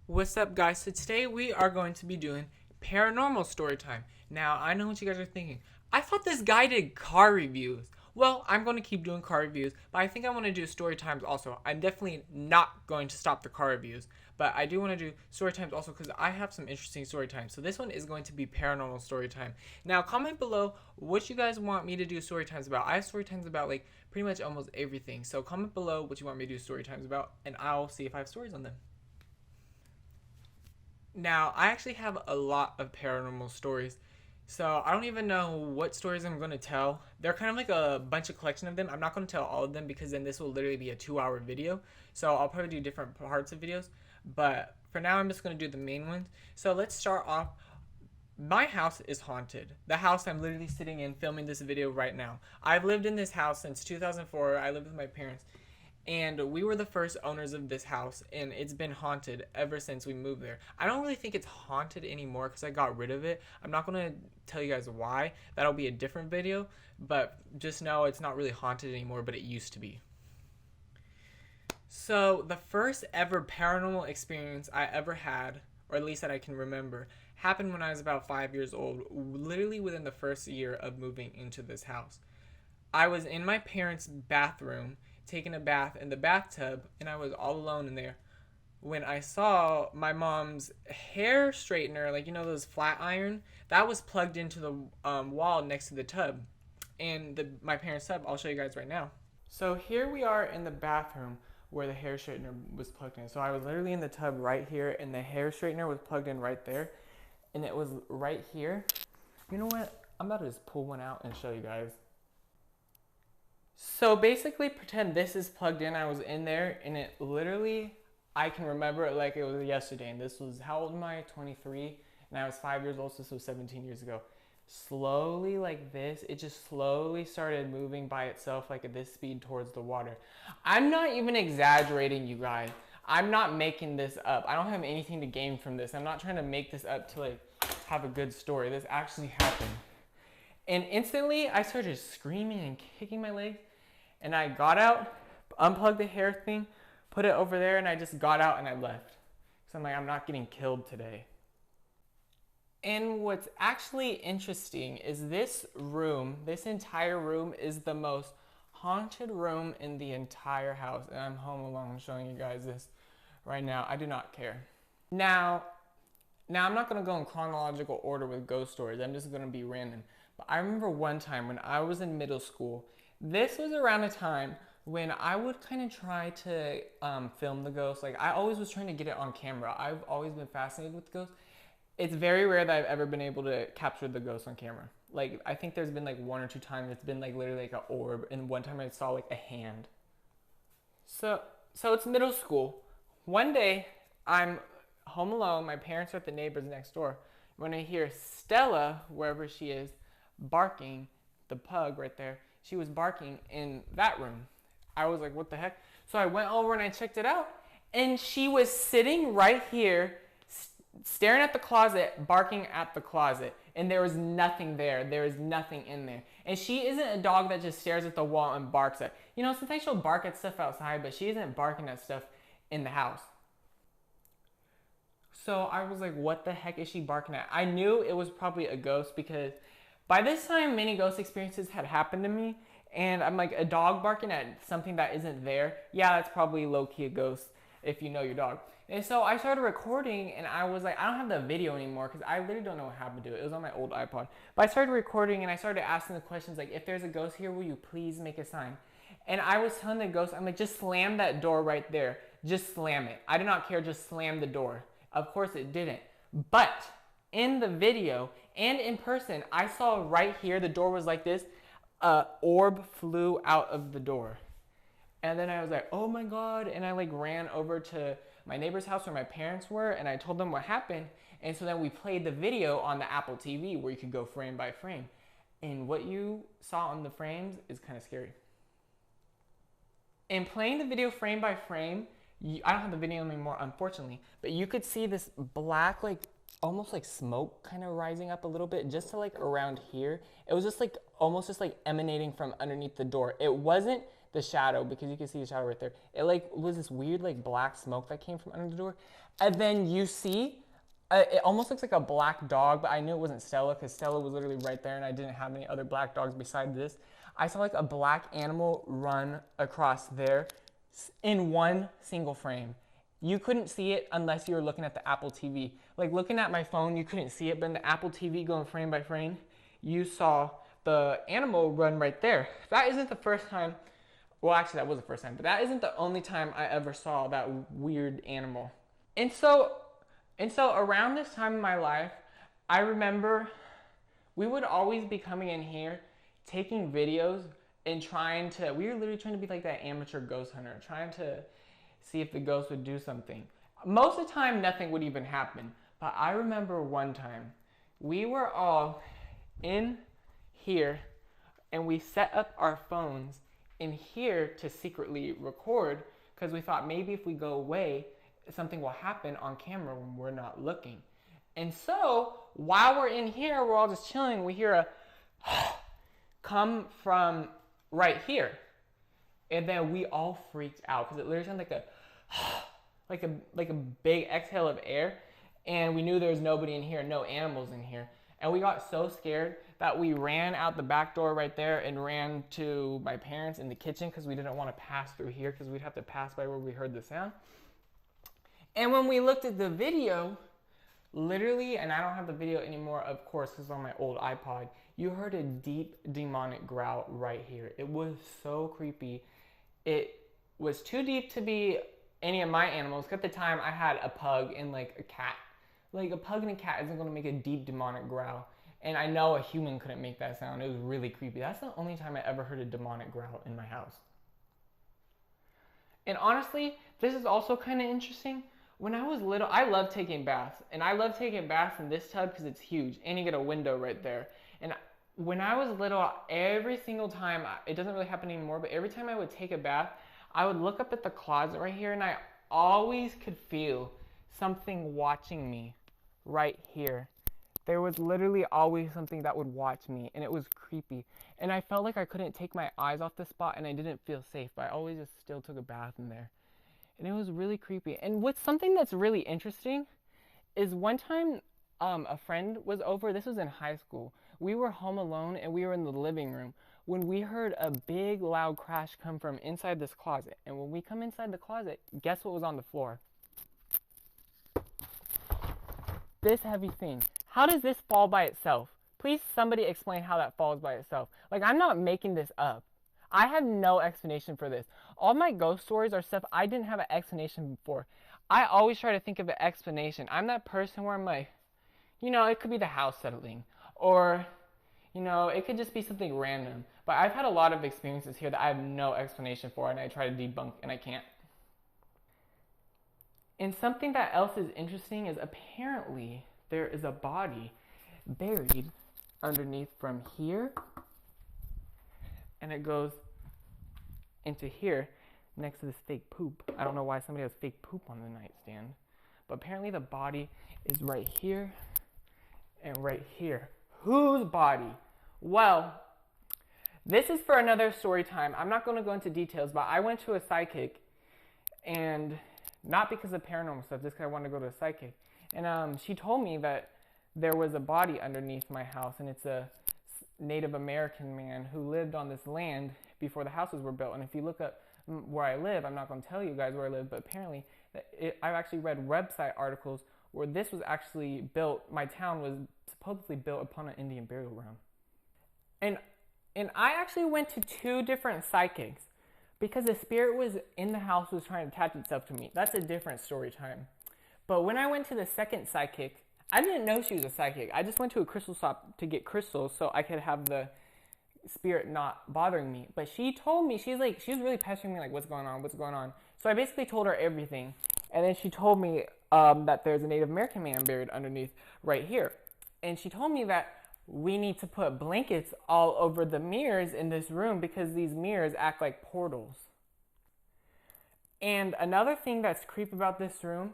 What's up, guys? So today we are going to be doing paranormal story time. Now, I know what you guys are thinking. I thought this guy did car reviews. Well, I'm going to keep doing car reviews, but I think I want to do story times also. I'm definitely not going to stop the car reviews, but I do want to do story times also because I have some interesting story times. So this one is going to be paranormal story time. Now, comment below what you guys want me to do story times about. I have story times about like pretty much almost everything. So comment below what you want me to do story times about, and I'll see if I have stories on them. Now, I actually have a lot of paranormal stories, so I don't even know what stories I'm going to tell. They're kind of like a bunch of collection of them. I'm not going to tell all of them because then this will literally be a 2-hour video. So I'll probably do different parts of videos, but for now I'm just going to do the main ones. So let's start off. My house is haunted. The house I'm literally sitting in filming this video right now. I've lived in this house since 2004. I lived with my parents, and we were the first owners of this house, and it's been haunted ever since we moved there. I don't really think it's haunted anymore because I got rid of it. I'm not going to tell you guys why. That'll be a different video, but just know it's not really haunted anymore, but it used to be. So the first ever paranormal experience I ever had, or at least that I can remember, happened when I was about 5 years old, literally within the first year of moving into this house. I was in my parents' bathroom taking a bath in the bathtub, and I was all alone in there when I saw my mom's hair straightener, like those flat iron, that was plugged into the wall next to the tub. And my parents' tub, I'll show you guys right now. So here we are in the bathroom where the hair straightener was plugged in. So I was literally in the tub right here, and the hair straightener was plugged in right there. And it was right here. You know what? I'm about to just pull one out and show you guys. So basically, pretend this is plugged in. I was in there, and it literally, I can remember it like it was yesterday. And this was, how old am I? 23. And I was 5 years old, so this was 17 years ago. Slowly, like this, it just slowly started moving by itself, like at this speed towards the water. I'm not even exaggerating, you guys. I'm not making this up. I don't have anything to gain from this. I'm not trying to make this up to like have a good story. This actually happened. And instantly, I started screaming and kicking my legs. And I got out, unplugged the hair thing, put it over there, and I just got out and I left. So I'm like, I'm not getting killed today. And what's actually interesting is this room, this entire room is the most haunted room in the entire house. And I'm home alone showing you guys this right now. I do not care. Now I'm not going to go in chronological order with ghost stories. I'm just going to be random. But I remember one time when I was in middle school, this was around a time when I would kind of try to film the ghosts. Like I always was trying to get it on camera. I've always been fascinated with ghosts. It's very rare that I've ever been able to capture the ghost on camera. Like I think there's been like 1 or 2 times it's been like literally like an orb, and one time I saw like a hand. So it's middle school. One day I'm home alone. My parents are at the neighbors next door. When I hear Stella, wherever she is, barking, the pug right there, she was barking in that room. I was like, what the heck? So I went over and I checked it out, and she was sitting right here, staring at the closet, barking at the closet, and there was nothing there. There is nothing in there. And she isn't a dog that just stares at the wall and barks at. Sometimes she'll bark at stuff outside, but she isn't barking at stuff in the house. So I was like, what the heck is she barking at? I knew it was probably a ghost because by this time, many ghost experiences had happened to me, and I'm like, a dog barking at something that isn't there, yeah, that's probably low-key a ghost if you know your dog. And so I started recording, and I was like, I don't have the video anymore because I literally don't know what happened to it. It was on my old iPod. But I started recording, and I started asking the questions like, if there's a ghost here, will you please make a sign? And I was telling the ghost, I'm like, just slam that door right there. Just slam it. I do not care, just slam the door. Of course it didn't. But in the video and in person, I saw right here, the door was like this, orb flew out of the door. And then I was like, oh my God. And I like ran over to my neighbor's house where my parents were, and I told them what happened. And so then we played the video on the Apple TV where you could go frame by frame. And what you saw on the frames is kind of scary. And playing the video frame by frame, I don't have the video anymore, unfortunately, but you could see this black, like almost like smoke kind of rising up a little bit just to like around here. It was just like almost just like emanating from underneath the door. It wasn't the shadow, because you can see the shadow right there. It like was this weird like black smoke that came from under the door. And then you see, it almost looks like a black dog, but I knew it wasn't Stella because Stella was literally right there and I didn't have any other black dogs beside this. I saw like a black animal run across there in one single frame. You couldn't see it unless you were looking at the Apple TV. Like looking at my phone, you couldn't see it, but in the Apple TV going frame by frame, you saw the animal run right there. That isn't the first time, well actually that was the first time, but that isn't the only time I ever saw that weird animal. And so around this time in my life, I remember we would always be coming in here, taking videos and we were literally trying to be like that amateur ghost hunter, trying to see if the ghost would do something. Most of the time, nothing would even happen. But I remember one time, we were all in here and we set up our phones in here to secretly record because we thought maybe if we go away, something will happen on camera when we're not looking. And so while we're in here, we're all just chilling. We hear a come from right here. And then we all freaked out because it literally sounded like a big exhale of air. And we knew there was nobody in here, no animals in here. And we got so scared that we ran out the back door right there and ran to my parents in the kitchen because we didn't want to pass through here because we'd have to pass by where we heard the sound. And when we looked at the video, literally, and I don't have the video anymore, of course, because it's on my old iPod, you heard a deep demonic growl right here. It was so creepy. It was too deep to be any of my animals. At the time, I had a pug and like a cat. Like a pug and a cat isn't going to make a deep demonic growl. And I know a human couldn't make that sound. It was really creepy. That's the only time I ever heard a demonic growl in my house. And honestly, this is also kind of interesting. When I was little, I love taking baths. And I love taking baths in this tub because it's huge. And you get a window right there. And when I was little, every single time, it doesn't really happen anymore, but every time I would take a bath, I would look up at the closet right here and I always could feel something watching me right here. There was literally always something that would watch me and it was creepy. And I felt like I couldn't take my eyes off the spot and I didn't feel safe, but I always just still took a bath in there. And it was really creepy. And what's something that's really interesting is one time a friend was over. This was in high school. We were home alone and we were in the living room when we heard a big loud crash come from inside this closet. And when we come inside the closet, guess what was on the floor? This heavy thing. How does this fall by itself? Please somebody explain how that falls by itself. Like, I'm not making this up. I have no explanation for this. All my ghost stories are stuff I didn't have an explanation for. I always try to think of an explanation. I'm that person where I'm like, it could be the house settling. Or, it could just be something random. But I've had a lot of experiences here that I have no explanation for, and I try to debunk, and I can't. And something that else is interesting is apparently there is a body buried underneath from here, and it goes into here next to this fake poop. I don't know why somebody has fake poop on the nightstand, but apparently the body is right here and right here. Whose body? Well, this is for another story time. I'm not going to go into details, but I went to a psychic, and not because of paranormal stuff, just because I wanted to go to a psychic. And she told me that there was a body underneath my house, and it's a Native American man who lived on this land before the houses were built. And if you look up where I live, I'm not going to tell you guys where I live, but apparently I've actually read website articles where this was actually built, my town was supposedly built upon an Indian burial ground. And I actually went to 2 different psychics because the spirit was in the house was trying to attach itself to me. That's a different story time. But when I went to the second psychic, I didn't know she was a psychic. I just went to a crystal shop to get crystals so I could have the spirit not bothering me. But she told me, she was really pestering me, like, what's going on? So I basically told her everything. And then she told me that there's a Native American man buried underneath right here. And she told me that we need to put blankets all over the mirrors in this room because these mirrors act like portals. And another thing that's creepy about this room,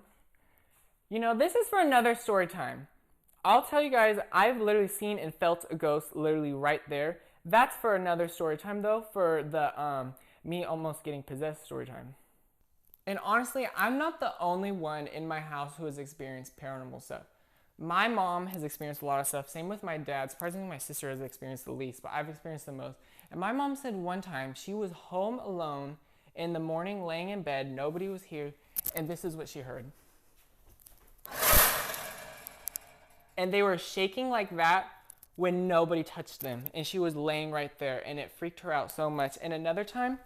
this is for another story time. I'll tell you guys, I've literally seen and felt a ghost literally right there. That's for another story time though, for the me almost getting possessed story time. And honestly, I'm not the only one in my house who has experienced paranormal stuff. My mom has experienced a lot of stuff. Same with my dad. Surprisingly, my sister has experienced the least, but I've experienced the most. And my mom said one time she was home alone in the morning, laying in bed. Nobody was here, and this is what she heard. And they were shaking like that when nobody touched them, and she was laying right there, and it freaked her out so much. And another time,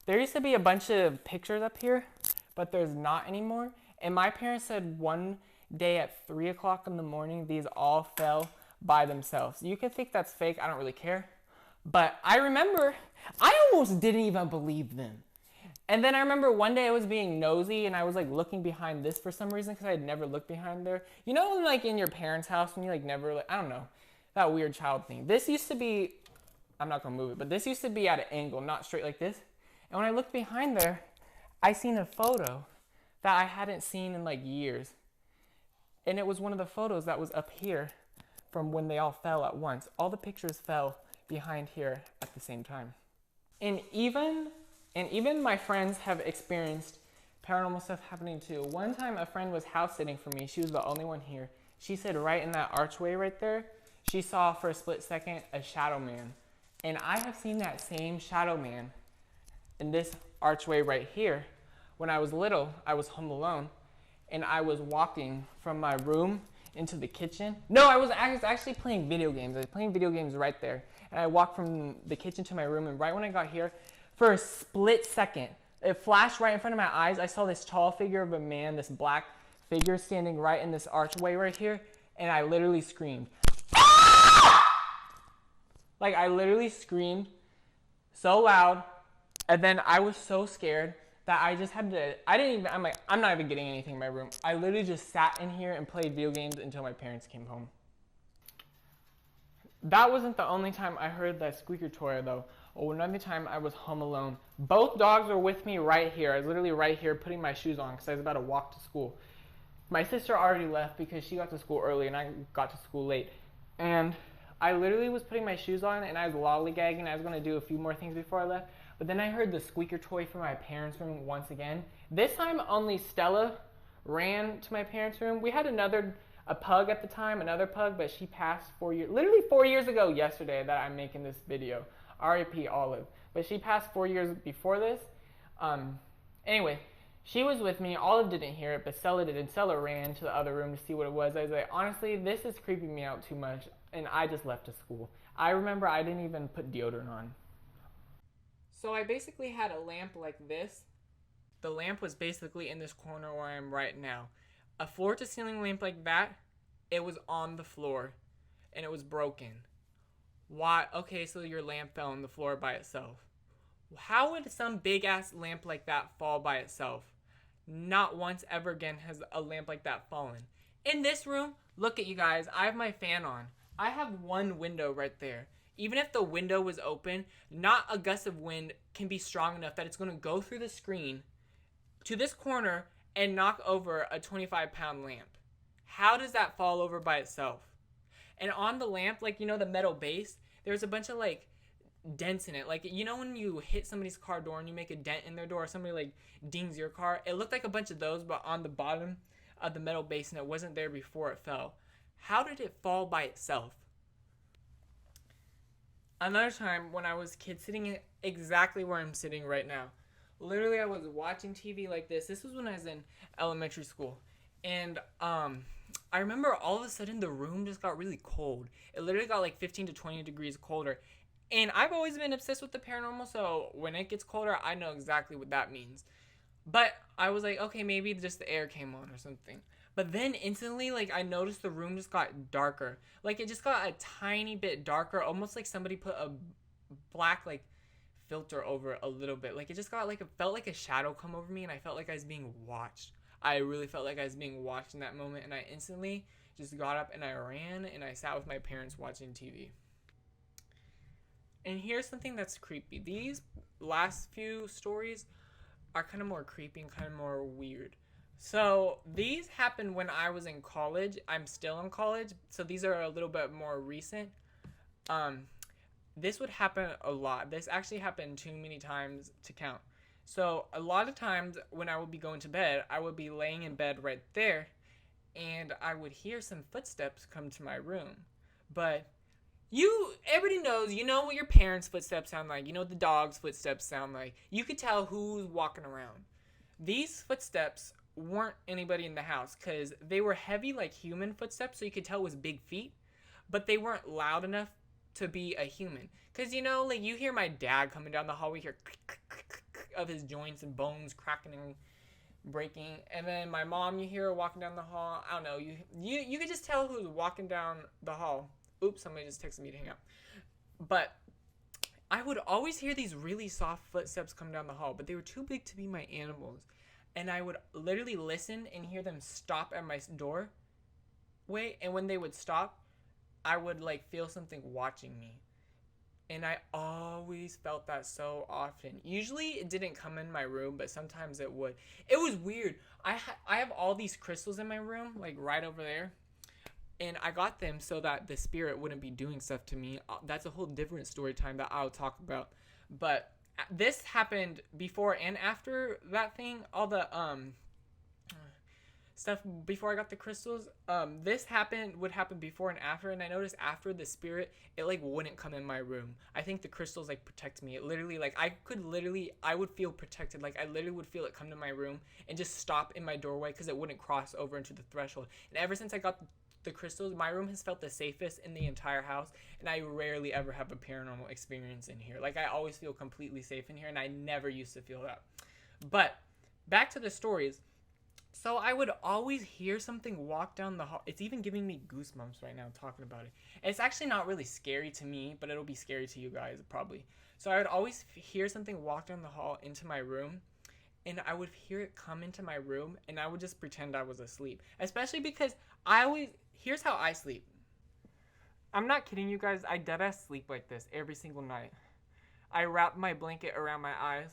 there used to be a bunch of pictures up here, but there's not anymore. And my parents said one day at 3 o'clock in the morning, these all fell by themselves. You can think that's fake, I don't really care. But I remember, I almost didn't even believe them. And then I remember one day I was being nosy and I was like looking behind this for some reason because I had never looked behind there. You know, like in your parents' house when you like never, like, I don't know, that weird child thing. This used to be, I'm not gonna move it, but this used to be at an angle, not straight like this. And when I looked behind there, I seen a photo that I hadn't seen in like years. And it was one of the photos that was up here from when they all fell at once. All the pictures fell behind here at the same time. And even my friends have experienced paranormal stuff happening too. One time a friend was house sitting for me. She was the only one here. She said right in that archway right there, she saw for a split second a shadow man. And I have seen that same shadow man in this archway right here. When I was little, I was home alone and I was walking from my room into the kitchen. No, I was actually playing video games. I was playing video games right there. And I walked from the kitchen to my room, and right when I got here, for a split second, it flashed right in front of my eyes. I saw this tall figure of a man, this black figure standing right in this archway right here, and I literally screamed. Like, I literally screamed so loud, and then I was so scared that I just had to, I'm like, I'm not even getting anything in my room. I literally just sat in here and played video games until my parents came home. That wasn't the only time I heard that squeaker toy though. Oh, another time I was home alone. Both dogs were with me right here. I was literally right here putting my shoes on because I was about to walk to school. My sister already left because she got to school early and I got to school late. And I literally was putting my shoes on and I was lollygagging. I was going to do a few more things before I left. But then I heard the squeaker toy from my parents' room once again. This time only Stella ran to my parents' room. We had a pug at the time, another pug, but she passed 4 years, literally 4 years ago yesterday that I'm making this video. R.I.P. Olive. But she passed 4 years before this. Anyway, she was with me. Olive didn't hear it, but Stella did. And Stella ran to the other room to see what it was. I was like, honestly, this is creeping me out too much. And I just left to school. I remember I didn't even put deodorant on. So I basically had a lamp like this. The lamp was basically in this corner where I am right now. A floor-to-ceiling lamp like that, it was on the floor, and it was broken. Why? Okay, so your lamp fell on the floor by itself. How would some big-ass lamp like that fall by itself? Not once ever again has a lamp like that fallen. In this room, look at you guys, I have my fan on. I have one window right there. Even if the window was open, not a gust of wind can be strong enough that it's going to go through the screen to this corner and knock over a 25-pound lamp. How does that fall over by itself? And on the lamp, like, you know, the metal base, there's a bunch of, like, dents in it. Like, you know when you hit somebody's car door and you make a dent in their door or somebody, like, dings your car? It looked like a bunch of those, but on the bottom of the metal base, and it wasn't there before it fell. How did it fall by itself? Another time when I was a kid, sitting exactly where I'm sitting right now. Literally, I was watching TV like this. This was when I was in elementary school. And I remember all of a sudden the room just got really cold. It literally got like 15 to 20 degrees colder. And I've always been obsessed with the paranormal, so when it gets colder, I know exactly what that means. But I was like, okay, maybe just the air came on or something. But then instantly, like, I noticed the room just got darker. Like, it just got a tiny bit darker, almost like somebody put a black, like, filter over it a little bit. Like, it just got, like, it felt like a shadow come over me, and I felt like I was being watched. I really felt like I was being watched in that moment, and I instantly just got up and I ran, and I sat with my parents watching TV. And here's something that's creepy. These last few stories are kind of more creepy and kind of more weird. So these happened when I was in college. I'm still in college, so these are a little bit more recent. this would happen a lot. This actually happened too many times to count. So a lot of times when I would be going to bed, I would be laying in bed right there, and I would hear some footsteps come to my room. But everybody knows, you know what your parents' footsteps sound like. You know what the dog's footsteps sound like. You could tell who's walking around. These footsteps weren't anybody in the house because they were heavy like human footsteps, so you could tell it was big feet, but they weren't loud enough to be a human. Because, like you hear my dad coming down the hallway, hear of his joints and bones cracking and breaking, and then my mom, you hear her walking down the hall. I don't know, you could just tell who's walking down the hall. Oops, somebody just texted me to hang up. But I would always hear these really soft footsteps come down the hall, but they were too big to be my animals. And I would literally listen and hear them stop at my doorway, and when they would stop, I would feel something watching me. And I always felt that so often. Usually it didn't come in my room, but sometimes it would. It was weird. I have all these crystals in my room, right over there. And I got them so that the spirit wouldn't be doing stuff to me. That's a whole different story time that I'll talk about. But this happened before and after that thing. All the stuff before I got the crystals. This would happen before and after. And I noticed after the spirit, it wouldn't come in my room. I think the crystals protect me. It literally I would feel protected. I literally would feel it come to my room and just stop in my doorway because it wouldn't cross over into the threshold. And ever since I got the crystals, my room has felt the safest in the entire house, and I rarely ever have a paranormal experience in here. I always feel completely safe in here, and I never used to feel that. But back to the stories. So I would always hear something walk down the hall. It's even giving me goosebumps right now talking about it. And it's actually not really scary to me, but it'll be scary to you guys probably. So I would always hear something walk down the hall into my room, and I would hear it come into my room, and I would just pretend I was asleep. Especially because here's how I sleep. I'm not kidding you guys. I deadass sleep like this every single night. I wrap my blanket around my eyes.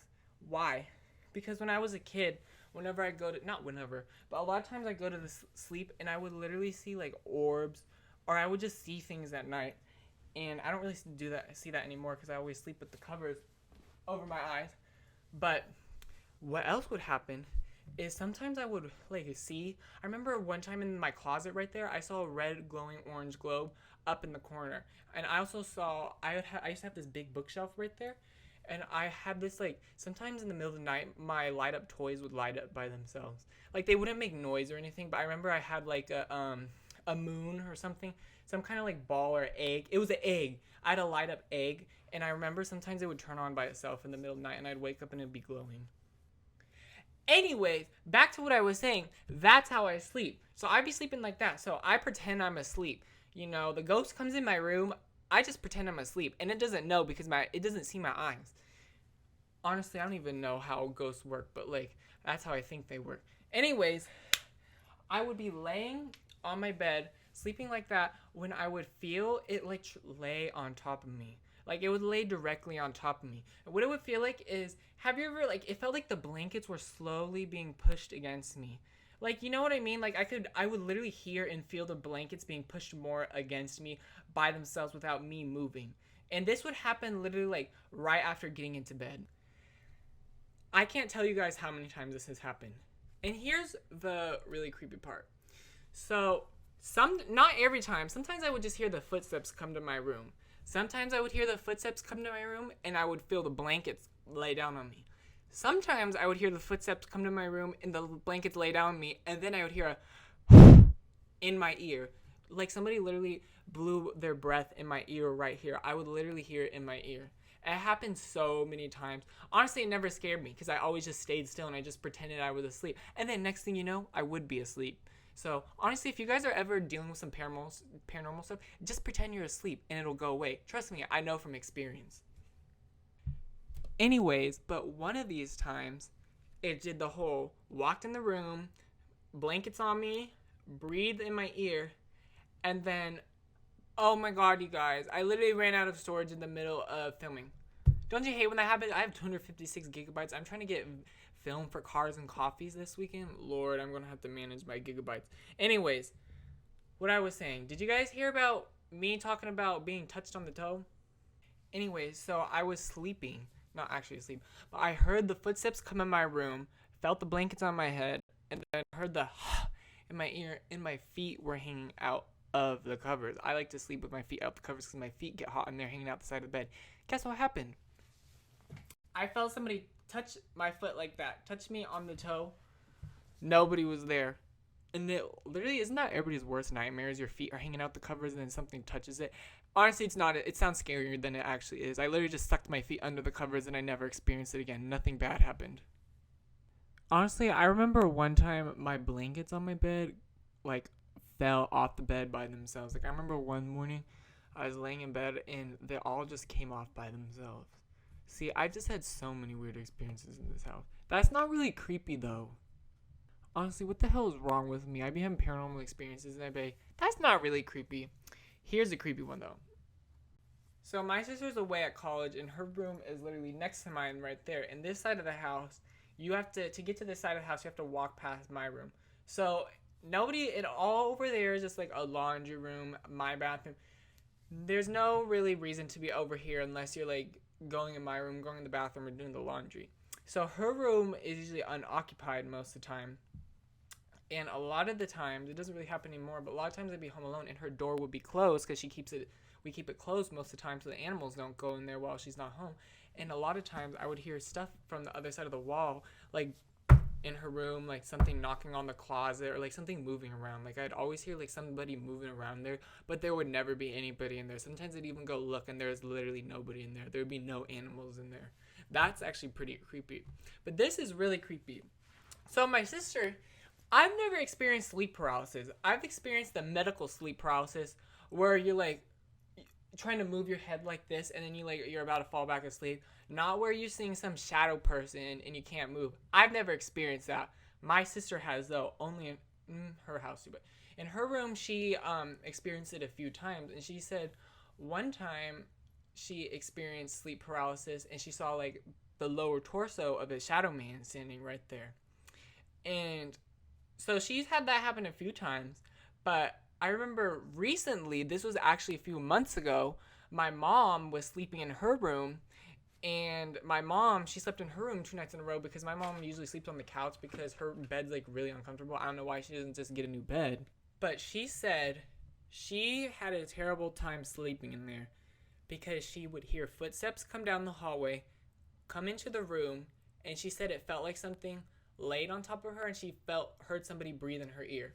Why? Because when I was a kid, whenever I go to, not whenever, but a lot of times I go to sleep and I would literally see orbs, or I would just see things at night. And I don't really see that anymore because I always sleep with the covers over my eyes. But what else would happen is sometimes I would see. I remember one time in my closet right there, I saw a red glowing orange globe up in the corner, and I also saw I used to have this big bookshelf right there, and I had this sometimes in the middle of the night my light up toys would light up by themselves. They wouldn't make noise or anything, but I remember I had a moon or something, some kind of ball or egg. It was an egg. I had a light up egg, and I remember sometimes it would turn on by itself in the middle of the night, and I'd wake up and it'd be glowing. Anyways, back to what I was saying. That's how I sleep. So I'd be sleeping like that. So I pretend I'm asleep. The ghost comes in my room. I just pretend I'm asleep. And it doesn't know because it doesn't see my eyes. Honestly, I don't even know how ghosts work. But that's how I think they work. Anyways, I would be laying on my bed, sleeping like that, when I would feel it lay on top of me. It would lay directly on top of me. And what it would feel like is, have you ever, it felt like the blankets were slowly being pushed against me. You know what I mean? I would literally hear and feel the blankets being pushed more against me by themselves without me moving. And this would happen literally, right after getting into bed. I can't tell you guys how many times this has happened. And here's the really creepy part. So, not every time. Sometimes I would just hear the footsteps come to my room. Sometimes I would hear the footsteps come to my room, and I would feel the blankets lay down on me. Sometimes I would hear the footsteps come to my room, and the blankets lay down on me, and then I would hear a in my ear. Somebody literally blew their breath in my ear right here. I would literally hear it in my ear. It happened so many times. Honestly, it never scared me because I always just stayed still, and I just pretended I was asleep. And then next thing you know, I would be asleep. So, honestly, if you guys are ever dealing with some paranormal stuff, just pretend you're asleep and it'll go away. Trust me, I know from experience. Anyways, but one of these times, it did the whole walked in the room, blankets on me, breathed in my ear, and then, oh my god, you guys, I literally ran out of storage in the middle of filming. Don't you hate when that happens? I have 256 gigabytes. I'm trying to get film for Cars and Coffees this weekend. Lord, I'm going to have to manage my gigabytes. Anyways, what I was saying. Did you guys hear about me talking about being touched on the toe? Anyways, so I was sleeping, not actually asleep, but I heard the footsteps come in my room, felt the blankets on my head, and then heard the in my ear, and my feet were hanging out of the covers. I like to sleep with my feet out the covers because my feet get hot and they're hanging out the side of the bed. Guess what happened? I felt somebody touch my foot like that, touch me on the toe. Nobody was there. And it literally, isn't that everybody's worst nightmares? Your feet are hanging out the covers and then something touches it. Honestly, it's not. It sounds scarier than it actually is. I literally just sucked my feet under the covers and I never experienced it again. Nothing bad happened. Honestly, I remember one time my blankets on my bed, like, fell off the bed by themselves. Like, I remember one morning I was laying in bed and they all just came off by themselves. See, I just had so many weird experiences in this house. That's not really creepy, though. Honestly, what the hell is wrong with me? I be having paranormal experiences and I be, that's not really creepy. Here's a creepy one, though. So my sister's away at college and her room is literally next to mine right there. And this side of the house, you have to get to this side of the house, you have to walk past my room. So nobody, it all over there is just like a laundry room, my bathroom. There's no really reason to be over here unless you're like going in my room, going in the bathroom, or doing the laundry. So her room is usually unoccupied most of the time. And a lot of the times, it doesn't really happen anymore, but a lot of times I'd be home alone and her door would be closed because we keep it closed most of the time so the animals don't go in there while she's not home. And a lot of times I would hear stuff from the other side of the wall, like in her room, like something knocking on the closet or like something moving around. Like I'd always hear like somebody moving around there, but there would never be anybody in there. Sometimes I'd even go look and there's literally nobody in there. There would be no animals in there. That's actually pretty creepy. But this is really creepy. So my sister, I've never experienced sleep paralysis. I've experienced the medical sleep paralysis where you're like trying to move your head like this and then you're about to fall back asleep. Not where you're seeing some shadow person and you can't move. I've never experienced that. My sister has, though, only in her house. But in her room, she experienced it a few times. And she said one time she experienced sleep paralysis and she saw like the lower torso of a shadow man standing right there. And so she's had that happen a few times. But I remember recently, this was actually a few months ago, my mom was sleeping in her room. And my mom, she slept in her room 2 nights in a row because my mom usually sleeps on the couch because her bed's like really uncomfortable. I don't know why she doesn't just get a new bed. But she said she had a terrible time sleeping in there because she would hear footsteps come down the hallway, come into the room, and she said it felt like something laid on top of her and she heard somebody breathe in her ear.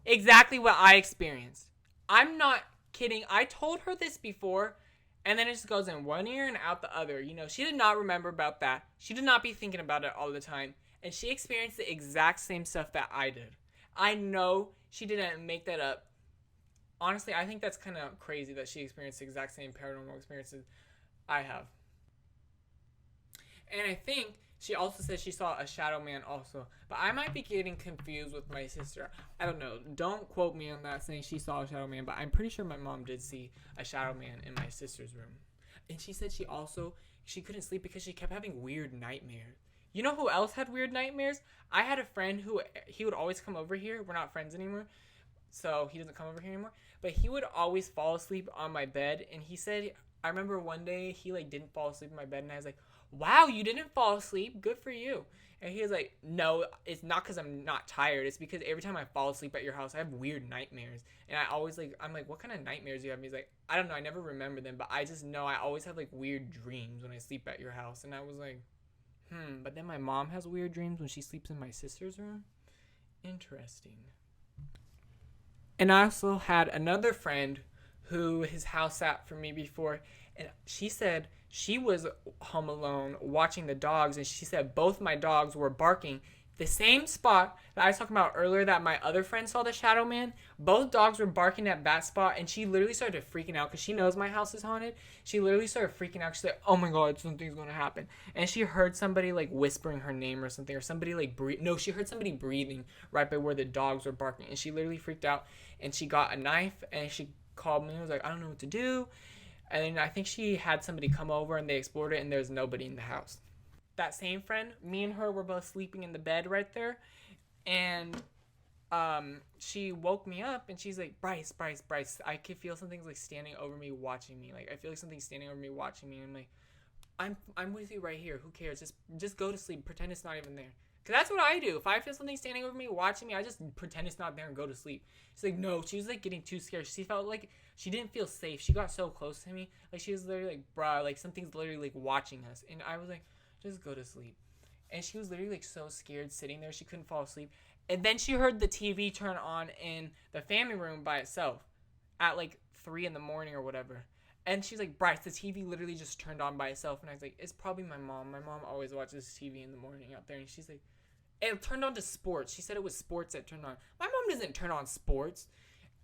Exactly what I experienced. I'm not kidding. I told her this before, and then it just goes in one ear and out the other. You know, she did not remember about that. She did not be thinking about it all the time. And she experienced the exact same stuff that I did. I know she didn't make that up. Honestly, I think that's kind of crazy that she experienced the exact same paranormal experiences I have. And I think she also said she saw a shadow man also. But I might be getting confused with my sister. I don't know. Don't quote me on that saying she saw a shadow man. But I'm pretty sure my mom did see a shadow man in my sister's room. And she said she couldn't sleep because she kept having weird nightmares. You know who else had weird nightmares? I had a friend who, he would always come over here. We're not friends anymore. So he doesn't come over here anymore. But he would always fall asleep on my bed. And he said, I remember one day he like didn't fall asleep in my bed. And I was like, wow, you didn't fall asleep. Good for you. And he was like, no, it's not because I'm not tired. It's because every time I fall asleep at your house, I have weird nightmares. And I always I'm like, what kind of nightmares do you have? And he's like, I don't know. I never remember them. But I just know I always have like weird dreams when I sleep at your house. And I was like, but then my mom has weird dreams when she sleeps in my sister's room. Interesting. And I also had another friend who his house sat for me before. And she said she was home alone watching the dogs. And she said both my dogs were barking the same spot that I was talking about earlier that my other friend saw the shadow man. Both dogs were barking at that spot. And she literally started freaking out because she knows my house is haunted. She literally started freaking out. She's like, oh my God, something's going to happen. And she heard somebody like whispering her name or something. Or somebody like she heard somebody breathing right by where the dogs were barking. And she literally freaked out. And she got a knife and she called me and was like, I don't know what to do. And then I think she had somebody come over and they explored it and there's nobody in the house. That same friend, me and her were both sleeping in the bed right there. And she woke me up and she's like, Bryce, Bryce, Bryce, I can feel something's like standing over me, watching me. Like I feel like something's standing over me, watching me. And I'm like, I'm with you right here. Who cares? Just go to sleep. Pretend it's not even there. Cause that's what I do. If I feel something standing over me, watching me, I just pretend it's not there and go to sleep. She's like, no. She was like getting too scared. She felt like she didn't feel safe. She got so close to me. Like she was literally like, bruh, like something's literally like watching us. And I was like, just go to sleep. And she was literally like so scared sitting there. She couldn't fall asleep. And then she heard the TV turn on in the family room by itself at like 3 a.m. or whatever. And she's like, Bryce, the TV literally just turned on by itself. And I was like, it's probably my mom. My mom always watches TV in the morning out there. And she's like, it turned on to sports. She said it was sports that turned on. My mom doesn't turn on sports.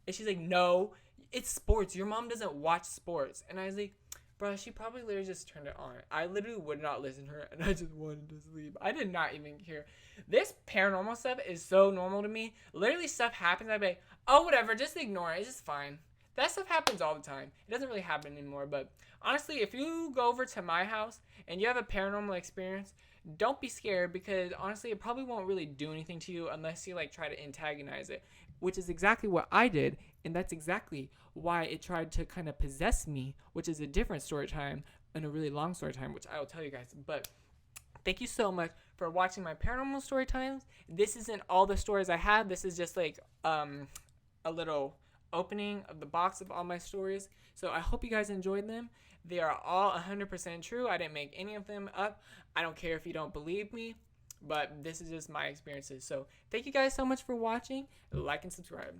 And she's like, no, it's sports. Your mom doesn't watch sports. And I was like, bro, she probably literally just turned it on. I literally would not listen to her, and I just wanted to sleep. I did not even care. This paranormal stuff is so normal to me. Literally stuff happens, I'd be like, oh, whatever, just ignore it. It's just fine. That stuff happens all the time. It doesn't really happen anymore, but honestly, if you go over to my house and you have a paranormal experience, don't be scared, because honestly, it probably won't really do anything to you unless you like try to antagonize it, which is exactly what I did, and that's exactly why it tried to kind of possess me, which is a different story time and a really long story time, which I will tell you guys. But thank you so much for watching my paranormal story times. This isn't all the stories I have. This is just like a little opening of the box of all my stories. So I hope you guys enjoyed them. They are all 100% true. I didn't make any of them up. I don't care if you don't believe me, but this is just my experiences. So thank you guys so much for watching. Like and subscribe.